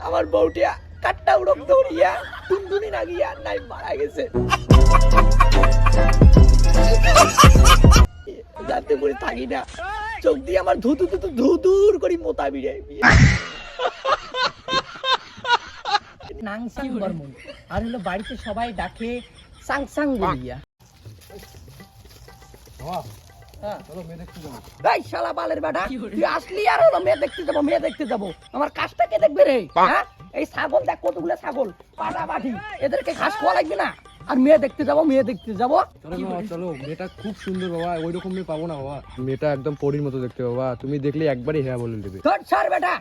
আমার বউটিয়া কাটটা উড়ক দৌড়িয়া টুনটুনি না গিয়া নাই মারা গেছে। যাতে করে থাকি না, চোখ দিয়ে আমার ধুদুর করে মোতা বিড়াই নাংসাং বর্মন, আর হলো বাড়িতে সবাই ডাকে সাংসাং বলিয়া। শালা বালের বেটা, তুই আসলি আর হলো মেয়ে দেখতে যাবো, আমার কাজটা কে দেখবে রে? এই ছাগল দেখ, কতগুলো ছাগল পাটা পাঠি, এদেরকে ঘাস খাওয়া লাগবে না? আর মেয়ে দেখতে যাবো। চলো, মেয়েটা খুব সুন্দর বাবা, ওই রকম মেয়ে পাবো না বাবা, মেয়েটা একদম পরীর মতো দেখতে বাবা, তুমি দেখলে একবারই হ্যাঁ বলে দেবে। স্যার বেটা,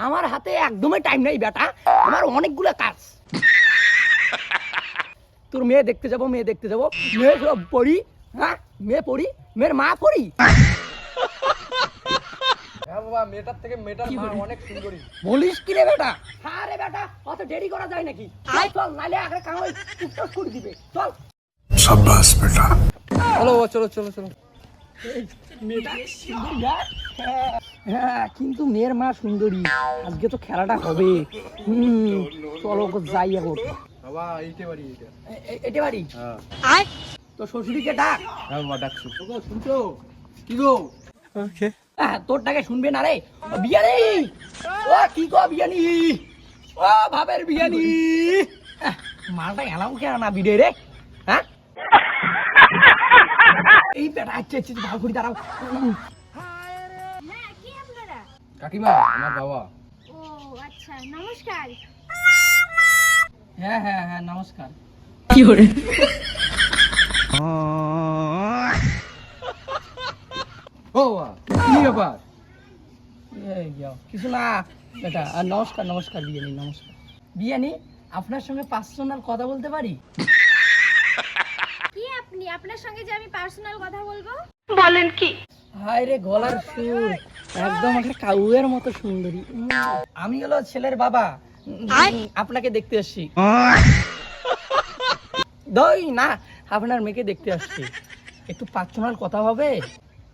আমার হাতে একদমই টাইম নেই বেটা, আমার অনেকগুলো কাজ। তোর মেয়ে দেখতে যাবো, মেয়ে সব পড়ি, মেয়ে পড়ি, মেয়ের মা পড়ি। হ্যাঁ বাবা, মেয়েটার থেকে মেয়েটার মা অনেক সুন্দরী। বলিস কি রে বেটা? হ্যাঁ রে বেটা, অত দেরি করা যায় নাকি? চল, নাইলে আগে কামাই টুকটাক করে দিবে। চল শাবাশ বেটা, চলো। মেয়েটা সুন্দরী, হ্যাঁ, কিন্তু মেয়ের মা সুন্দরী। আজকে তো খেলাটা হবে। চলো যাই এখন। বাবা এইটা বাড়ি তো শ্বশুরিকে ডাক। হ্যাঁ বাবা ডাকছো। শুনছো কি গো? তোর ডাকে শুনবে না রে বিয়ানি। ও কি গো বিয়ানি, ও ভাবের বিয়ানি। মালটা এলাম কেন না বিড়ে রে? হ্যাঁ, এই বেটা আচ্ছা ভালো করে দাঁড়াও। কাকিমা, আমার বাবা। ও আচ্ছা, নমস্কার। হ্যাঁ, নমস্কার। কি করে? ও কি ব্যাপার? কিছু না বেটা। আর নমস্কার বিয়ানি, আপনার সঙ্গে পার্সোনাল কথা বলতে পারি? কি আপনি, আপনার সঙ্গে যে আমি পার্সোনাল কথা বলবো? বলেন কি? হায় রে, গলার সুর একদম একটা কাউয়ের মতো সুন্দরী। আমি হলো ছেলের বাবা, আপনাকে দেখতে আসছি। দই না, আপনার মেয়েকে দেখতে আসছি, একটু পার্সোনাল কথা হবে।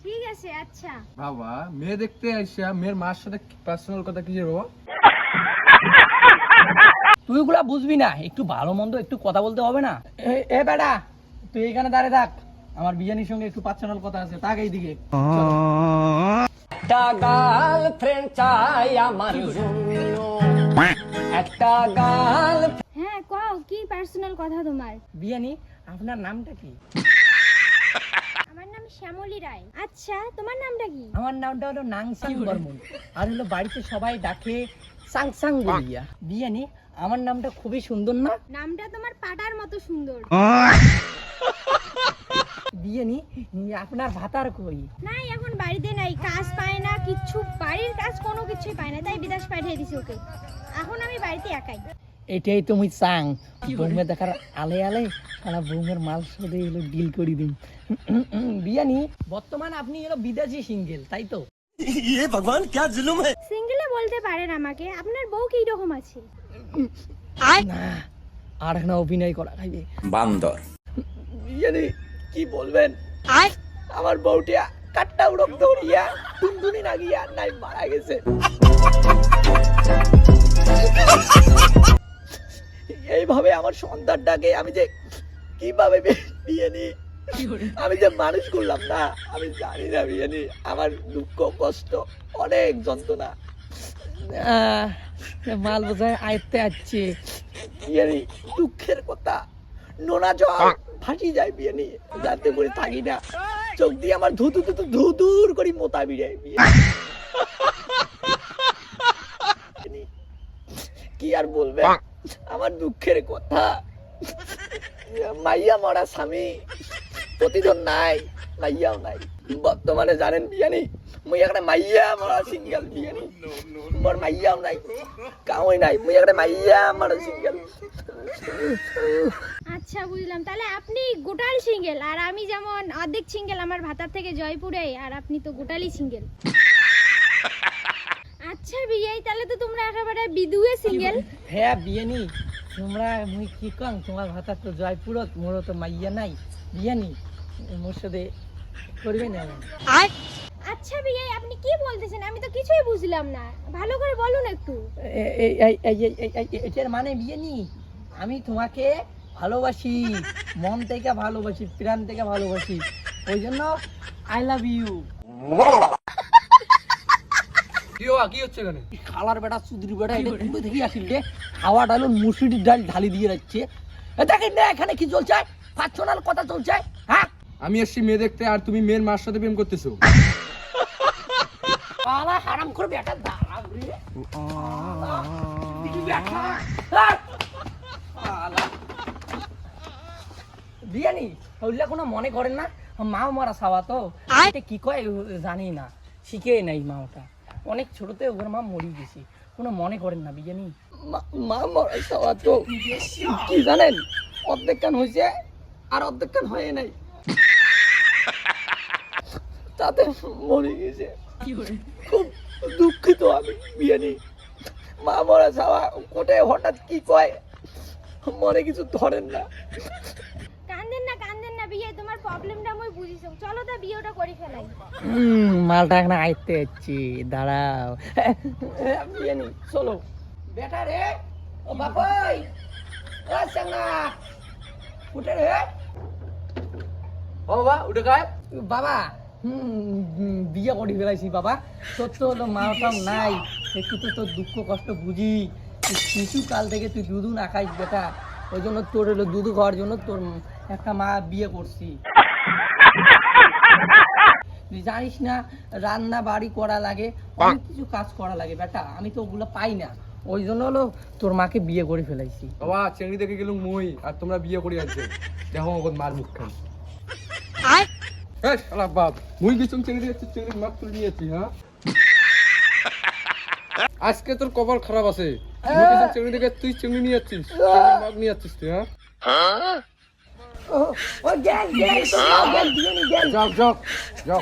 ঠিক আছে, আচ্ছা। বাবা মেয়ে দেখতে আইসা মেয়ের মার সাথে পার্সোনাল কথা কি বাবা? তুই ওগুলা বুঝবি না, একটু ভালো মন্দ একটু কথা বলতে হবে না? এ বেটা, তুই এখানে দাঁড়িয়ে থাক, আমার বিয়ানির সঙ্গে একটু পার্সোনাল কথা আছে। তাক এইদিকে। একটা গার্লফ্রেন্ড চাই আমার জন্য, একটা গার্লফ্রেন্ড। হ্যাঁ কও, কি পার্সোনাল কথা তোমার? বিয়ানি, আপনার নামটা কি? আমার নাম শ্যামলী রায়। আচ্ছা, তোমার নামটা কি? আমার নামটা হলো নাংসাং বর্মন, আর হলো বাড়িতে সবাই ডাকে সাংসাং বলিয়া। বিয়ানি, আমার নামটা খুবই সুন্দর না? নামটা তোমার পাটার মতো সুন্দর। বিয়ানি, আপনার ভাতার কই? নাই, এখন বাড়িতে নাই, কাজ পায় না কিচ্ছু, বাড়ির কাজ কোনো কিছুই পায় না, তাই বিদেশ পাঠিয়ে দিছি ওকে। এখন আমি বাড়িতে একাই। এটাই তুমি চাং বৌমে দেখার আলে সারা বৌমের মাল সাথে এলো ডিল করে দিন। বিয়ানি, বর্তমান আপনি এলো বিদেশি সিঙ্গেল, তাই তো? ভগবান ক্যা জুলুম হ্যায়। সিঙ্গেলে বলতে পারেন আমাকে। আপনার বউ কি রকম আছে? না, আর একটা অভিনয় করা খাইবে বান্দর। বিয়ানি, কি বলবেন? আমার বউটিয়া কাটটা উড়ক দৌড়িয়া টুনটুনি না গিয়া নাই মারা গেছে। এইভাবে আমার সন্তানটাকে আমি যে কিভাবে বিয়ানি আমি যে মানুষ করলাম না, আমি জানি না বিয়ানি। আমার দুঃখ কষ্ট অনেক যন্ত্রণা, মাল বোঝায় আয়ত্তে আসছে বিয়ানি। দুঃখের কথা নোনা জল ফাঁসি যায় বিয়ানি, যাতে করে থাকি না, চোখ দিয়ে আমার ধুদুর করে মোতা বিড়াই। কি আর বলবে আমার দুঃখের কথা। মাইয়া মরা স্বামী, প্রতিদিন নাই, মাইয়াও নাই। বর্তমানে জানেন বিয়ানি, মুই একটা মাইয়া মরা সিঙ্গেল বিয়ানি, মোর মাইয়াও নাই, কাউই নাই, মুই একটা মাইয়া মরা সিঙ্গেল। আচ্ছা বুঝলাম, তাহলে আপনি গোটাল সিঙ্গেল, আর আমি যেমন অর্ধেক সিঙ্গেল, আমার ভাতার থেকে জয়পুরে, আর আপনি তো গোটালি সিঙ্গেল। আচ্ছা বিয়াই, তাহলে তো তোমরা একেবারে বিদুয়ে সিঙ্গেল। হ্যাঁ বিয়ানি, তোমরা মুই কি কম, তোমার ভাতা তো জয়পুরত, মোর তো মাইয়া নাই। বিয়ানি, মোর সাথে করবে না? আচ্ছা বিয়ে আপনি কি বলতেছেন? আমি তো কিছুই বুঝলাম না, ভালো করে বলুন একটু। এটার মানে বিয়ে নি, আমি তোমাকে ভালোবাসি, মন থেকে ভালোবাসি, প্রাণ থেকে ভালোবাসি, ওই জন্য আই লাভ ইউ। কি হচ্ছে এখানে? খালার বেটা সুদরি বেটা এটা কুড়ে থেকে আসিল রে, খাওয়া ডাল মুসুরির ডাল ঢালি দিয়ে যাচ্ছে। দেখেন না এখানে কি চলছে, পার্সোনাল কথা চলছে। হ্যাঁ আমি এসছি মেয়ে দেখতে আর তুমি মেয়ের মার সাথে প্রেম করতেছো। আলা হারাম করে বেটা দাঁড়াও রে, বেটা বিয়ানি ওইগুলা কোনো মনে করেন না, মাও মারা সাওয়া তো এটা কি কয় জানি না, শিখে নাই মা, ওটা অনেক ছোটতে ওর মা মরি গেছি, কোনো মনে করেন না বিয়ানি। মা মরা সাওয়া তো কি জানেন, অর্ধেক কান হয়েছে আর অর্ধেক কান হয়ে নাই, তাতে মরে গেছে। খুব দুঃখিত আমি বিয়ানি, মা মরা সাওয়া কোটে হঠাৎ কি কয় মনে কিছু ধরেন না। কান্দেন না বিয়ে, তোমার প্রবলেমটা আমি বুঝিছি, চলো তো বিয়েটা করে ফেলাই। মালটা এখন আইতে যাচ্ছি, দাঁড়াও বিয়ানি চলো। বেটা রে, ও বাবাই, ও সাঙ্গা উঠে রে। ও বাবা উঠে গায়। বাবা বিয়ে করে ফেলাইছি বাবা, তোর তো হলো মাটাও নাই, একটু তো তোর দুঃখ কষ্ট বুঝি, কিছু কাল থেকে তুই দুধু না খাইস বেটা, ওই জন্য তোর হলো দুধু খাওয়ার জন্য তোর একটা মা বিয়ে করছি। তুই জানিস না রান্না বাড়ি করা লাগে, অনেক কিছু কাজ করা লাগে বেটা, আমি তো ওগুলো পাই না, ওই জন্য হলো তোর মাকে বিয়ে করে ফেলাইছি। বাবা চেংড়ি দেখে গেলুম মই আর তোমরা বিয়ে করে আসছো, দেখো ওর মার মুখ খান। শালা বাপ, মুই গেছুম চেংড়ি দেখছি, চেংড়ির মাপ তুলে নিয়েছি। হ্যাঁ আজকে তোর কপাল খারাপ আছে, মুই গেছুম চেংড়ি দেখে তুই চেংড়ি নিয়ে যাচ্ছিস, চেংড়ির মাপ নিয়ে যাচ্ছিস তুই। হ্যাঁ ও গেল গেল গেল, যাও যাও যাও।